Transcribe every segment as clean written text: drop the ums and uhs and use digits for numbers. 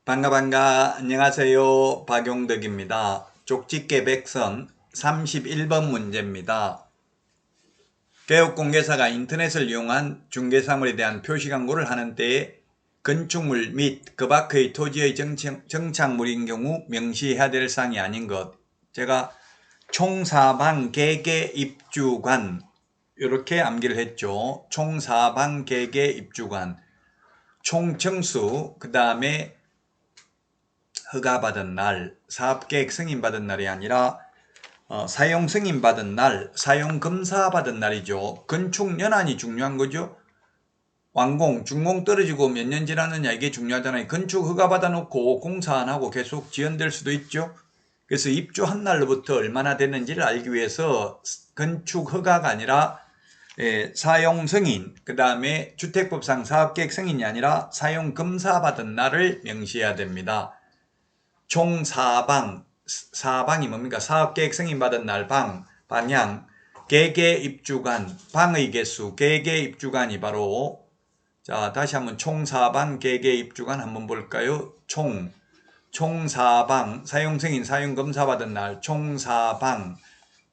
반가 안녕하세요. 박용덕입니다. 쪽집게 백선 31번 문제입니다. 개업공개사가 인터넷을 이용한 중개사물에 대한 표시광고를 하는 때에 건축물 및 그 밖의 토지의 정착물인 경우 명시해야 될 사항이 아닌 것. 제가 총사방 개개 입주관 이렇게 암기를 했죠. 총사방 개개 입주관 총청수 그 다음에 허가받은 날, 사업계획 승인받은 날이 아니라 사용 승인받은 날, 사용 검사받은 날이죠. 건축연한이 중요한 거죠. 완공, 준공 떨어지고 몇 년 지났느냐 이게 중요하잖아요. 건축 허가받아 놓고 공사 안 하고 계속 지연될 수도 있죠. 그래서 입주한 날로부터 얼마나 됐는지를 알기 위해서 건축 허가가 아니라 사용 승인, 그 다음에 주택법상 사업계획 승인이 아니라 사용 검사 받은 날을 명시해야 됩니다. 총 사방이 뭡니까? 사업계획 승인받은 날 방향, 개개 입주간, 방의 개수, 개개 입주간이 바로 자 다시 한번 총사방 개개 입주간 한번 볼까요? 총사방 사용 승인 사용 검사 받은 날 총사방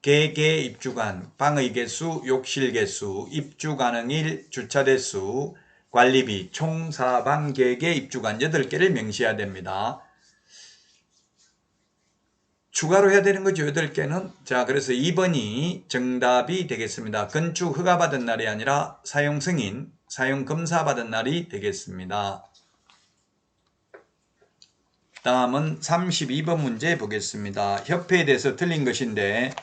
개개 입주간 방의 개수 욕실 개수 입주 가능일 주차 대수 관리비 총사방 개개 입주간 8개를 명시해야 됩니다. 추가로 해야 되는 거죠. 8개는. 자, 그래서 2번이 정답이 되겠습니다. 건축 허가 받은 날이 아니라 사용 승인, 사용 검사 받은 날이 되겠습니다. 다음은 32번 문제 보겠습니다. 협회에 대해서 틀린 것인데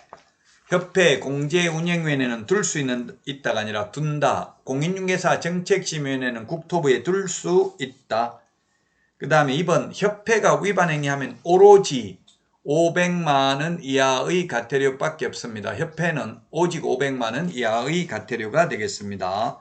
협회 공제운영위원회는 둘 수 있다가 아니라 둔다. 공인중개사 정책심의위원회는 국토부에 둘 수 있다. 그 다음에 2번 협회가 위반 행위하면 오로지 500만원 이하의 과태료밖에 없습니다. 협회는 오직 500만원 이하의 과태료가 되겠습니다.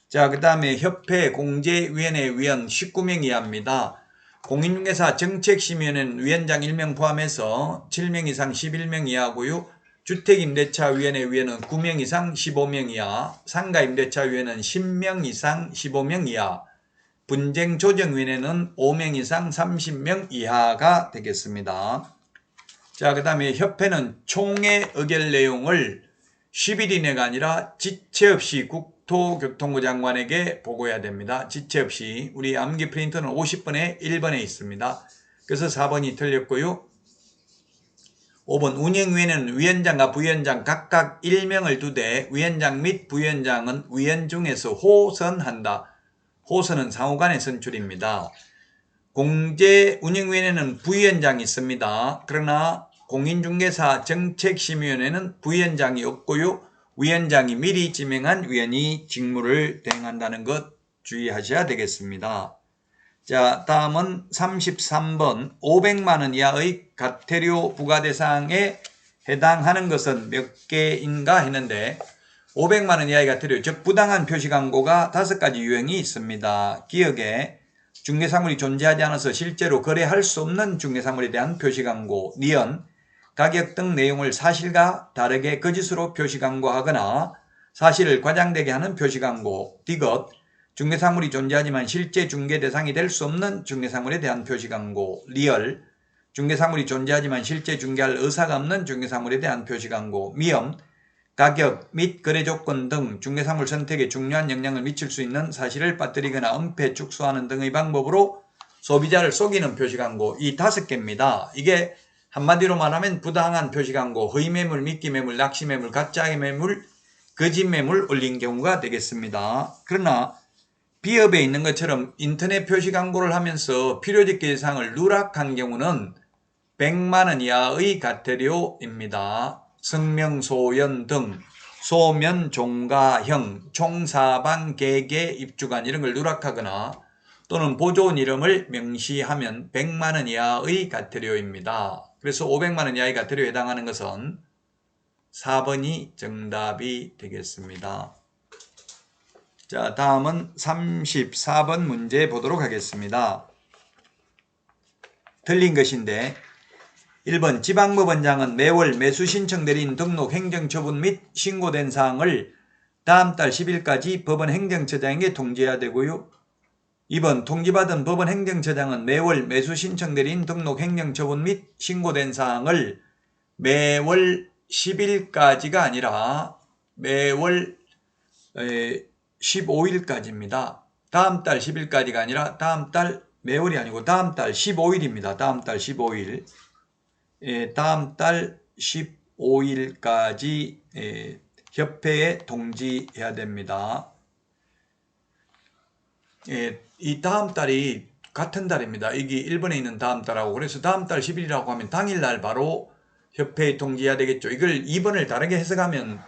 자, 그 다음에 협회 공제위원회 위원 19명 이하입니다. 공인중개사 정책심의위원회는 위원장 1명 포함해서 7명 이상 11명 이하고요. 주택임대차위원회 위원은 9명 이상 15명 이하, 상가임대차위원회는 10명 이상 15명 이하, 분쟁조정위원회는 5명 이상 30명 이하가 되겠습니다. 자, 그 다음에 협회는 총회 의결 내용을 10일 이내가 아니라 지체 없이 국토교통부 장관에게 보고해야 됩니다. 지체 없이. 우리 암기 프린터는 50번에 1번에 있습니다. 그래서 4번이 틀렸고요. 5번 운영위원회는 위원장과 부위원장 각각 1명을 두되 위원장 및 부위원장은 위원 중에서 호선한다. 호선은 상호간의 선출입니다. 공제운영위원회는 부위원장이 있습니다. 그러나 공인중개사 정책심의위원회는 부위원장이 없고요. 위원장이 미리 지명한 위원이 직무를 대행한다는 것 주의하셔야 되겠습니다. 자, 다음은 33번 500만원 이하의 과태료 부과 대상에 해당하는 것은 몇 개인가 했는데 500만원 이하의 과태료, 즉 부당한 표시광고가 5가지 유형이 있습니다. 기억에 중개사물이 존재하지 않아서 실제로 거래할 수 없는 중개사물에 대한 표시광고, 니은 가격 등 내용을 사실과 다르게 거짓으로 표시광고하거나 사실을 과장되게 하는 표시광고, 디귿 중개사물이 존재하지만 실제 중개 대상이 될 수 없는 중개사물에 대한 표시광고, 리얼 중개사물이 존재하지만 실제 중개할 의사가 없는 중개사물에 대한 표시광고, 미음 가격 및 거래 조건 등 중개사물 선택에 중요한 영향을 미칠 수 있는 사실을 빠뜨리거나 은폐, 축소하는 등의 방법으로 소비자를 속이는 표시광고, 이 5개입니다. 이게 한마디로 말하면 부당한 표시광고, 허위매물, 미끼매물, 낚시매물, 가짜매물, 거짓매물 올린 경우가 되겠습니다. 그러나 비업에 있는 것처럼 인터넷 표시광고를 하면서 필요적 대상을 누락한 경우는 100만원 이하의 과태료입니다. 성명소연 등 소면 종가형, 총사방 개개 입주간 이런 걸 누락하거나 또는 보존 이름을 명시하면 100만원 이하의 과태료입니다. 그래서 500만원 이하의 과태료에 해당하는 것은 4번이 정답이 되겠습니다. 자, 다음은 34번 문제 보도록 하겠습니다. 틀린 것인데 1번 지방법원장은 매월 매수 신청 내린 등록 행정처분 및 신고된 사항을 다음 달 10일까지 법원 행정처장에게 통지해야 되고요. 2번 통지받은 법원 행정처장은 매월 매수 신청드린 등록 행정처분 및 신고된 사항을 매월 10일까지가 아니라 매월 15일까지입니다. 다음 달 10일까지가 아니라 다음 달 매월이 아니고 다음 달 15일입니다. 다음 달 15일. 다음 달 15일까지 협회에 통지해야 됩니다. 이 다음 달이 같은 달입니다. 이게 일본에 있는 다음 달하고 그래서 다음 달 10일이라고 하면 당일날 바로 협회에 통지해야 되겠죠. 이걸 2번을 다르게 해석하면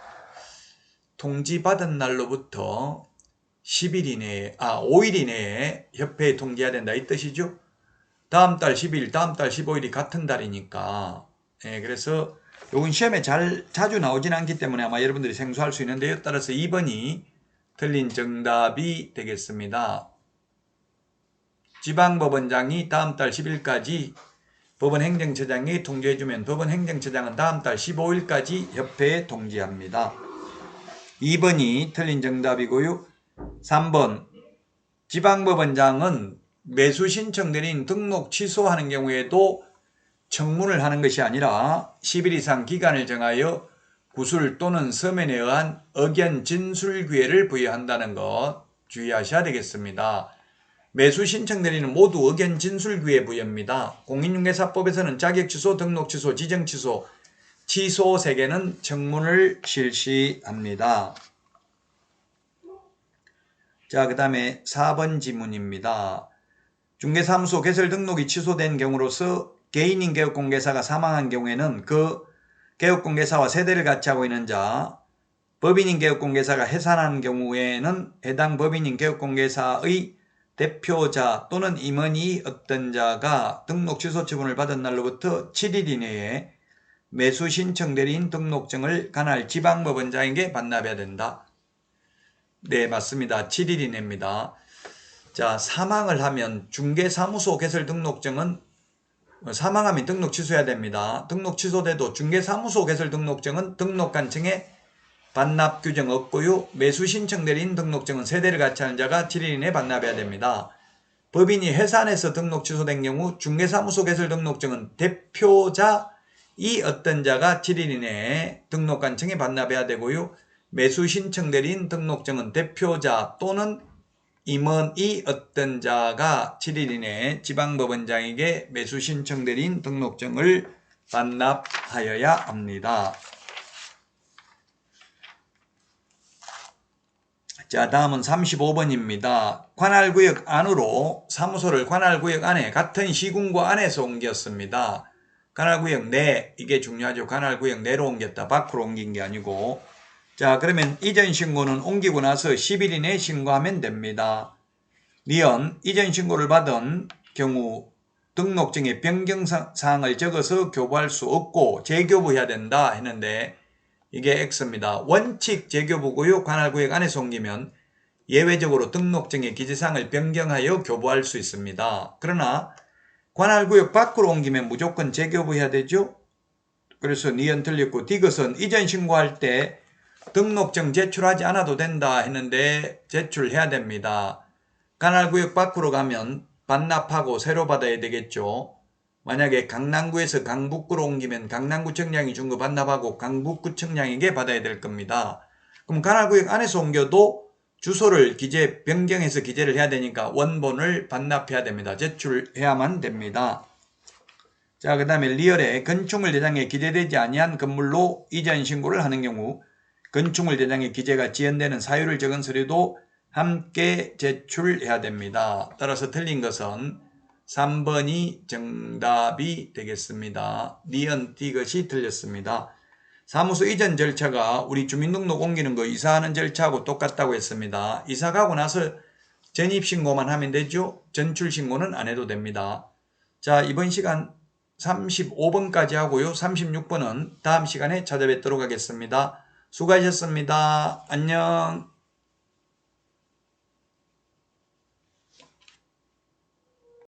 통지받은 날로부터 10일 이내에 5일 이내에 협회에 통지해야 된다 이 뜻이죠. 다음 달 10일, 다음 달 15일이 같은 달이니까 그래서 요건 시험에 자주 나오진 않기 때문에 아마 여러분들이 생소할 수 있는데요. 따라서 2번이 틀린 정답이 되겠습니다. 지방법원장이 다음 달 10일까지 법원 행정처장이 통지해주면 법원 행정처장은 다음 달 15일까지 협회에 통지합니다. 2번이 틀린 정답이고요. 3번 지방법원장은 매수 신청드린 등록 취소하는 경우에도 청문을 하는 것이 아니라 10일 이상 기간을 정하여 구술 또는 서면에 의한 의견 진술 기회를 부여한다는 것 주의하셔야 되겠습니다. 매수 신청드리는 모두 의견 진술 기회 부여입니다. 공인중개사법에서는 자격 취소, 등록 취소, 지정 취소, 취소 3개는 청문을 실시합니다. 자, 그 다음에 4번 지문입니다. 중개사무소 개설 등록이 취소된 경우로서 개인인 개업공개사가 사망한 경우에는 그 개업공개사와 세대를 같이 하고 있는 자, 법인인 개업공개사가 해산한 경우에는 해당 법인인 개업공개사의 대표자 또는 임원이 어떤 자가 등록 취소 처분을 받은 날로부터 7일 이내에 매수 신청대리인 등록증을 관할 지방법원장에게 반납해야 된다. 네, 맞습니다. 7일 이내입니다. 자, 사망을 하면 중개사무소 개설 등록증은 사망하면 등록 취소해야 됩니다. 등록 취소돼도 중개사무소 개설 등록증은 등록관청에 반납 규정 없고요. 매수 신청대리인 등록증은 세대를 같이 하는 자가 7일 이내에 반납해야 됩니다. 법인이 해산해서 등록 취소된 경우 중개사무소 개설 등록증은 대표자 이 어떤 자가 7일 이내에 등록관청에 반납해야 되고요. 매수 신청대리인 등록증은 대표자 또는 임원이 어떤 자가 7일 이내에 지방법원장에게 매수 신청대리인 등록증을 반납하여야 합니다. 자, 다음은 35번입니다. 관할구역 안으로 사무소를 관할구역 안에 같은 시군구 안에서 옮겼습니다. 관할구역 내, 이게 중요하죠. 관할구역 내로 옮겼다. 밖으로 옮긴 게 아니고. 자, 그러면 이전 신고는 옮기고 나서 10일 이내에 신고하면 됩니다. 니은, 이전 신고를 받은 경우 등록증에 변경사항을 적어서 교부할 수 없고 재교부해야 된다 했는데 이게 X입니다. 원칙 재교부고요. 관할구역 안에서 옮기면 예외적으로 등록증의 기재사항을 변경하여 교부할 수 있습니다. 그러나 관할구역 밖으로 옮기면 무조건 재교부해야 되죠. 그래서 니은 틀렸고 디귿은 이전 신고할 때 등록증 제출하지 않아도 된다 했는데 제출해야 됩니다. 관할구역 밖으로 가면 반납하고 새로 받아야 되겠죠. 만약에 강남구에서 강북구로 옮기면 강남구청장이 준 거 반납하고 강북구청장에게 받아야 될 겁니다. 그럼 관할구역 안에서 옮겨도 주소를 변경해서 기재를 해야 되니까 원본을 반납해야 됩니다. 제출해야만 됩니다. 자, 그 다음에 리얼에 건축물 대장에 기재되지 아니한 건물로 이전 신고를 하는 경우 건축물 대장에 기재가 지연되는 사유를 적은 서류도 함께 제출해야 됩니다. 따라서 틀린 것은 3번이 정답이 되겠습니다. 니은 디귿이 틀렸습니다. 사무소 이전 절차가 우리 주민등록 옮기는 거 이사하는 절차하고 똑같다고 했습니다. 이사 가고 나서 전입신고만 하면 되죠. 전출신고는 안 해도 됩니다. 자, 이번 시간 35번까지 하고요. 36번은 다음 시간에 찾아뵙도록 하겠습니다. 수고하셨습니다. 안녕.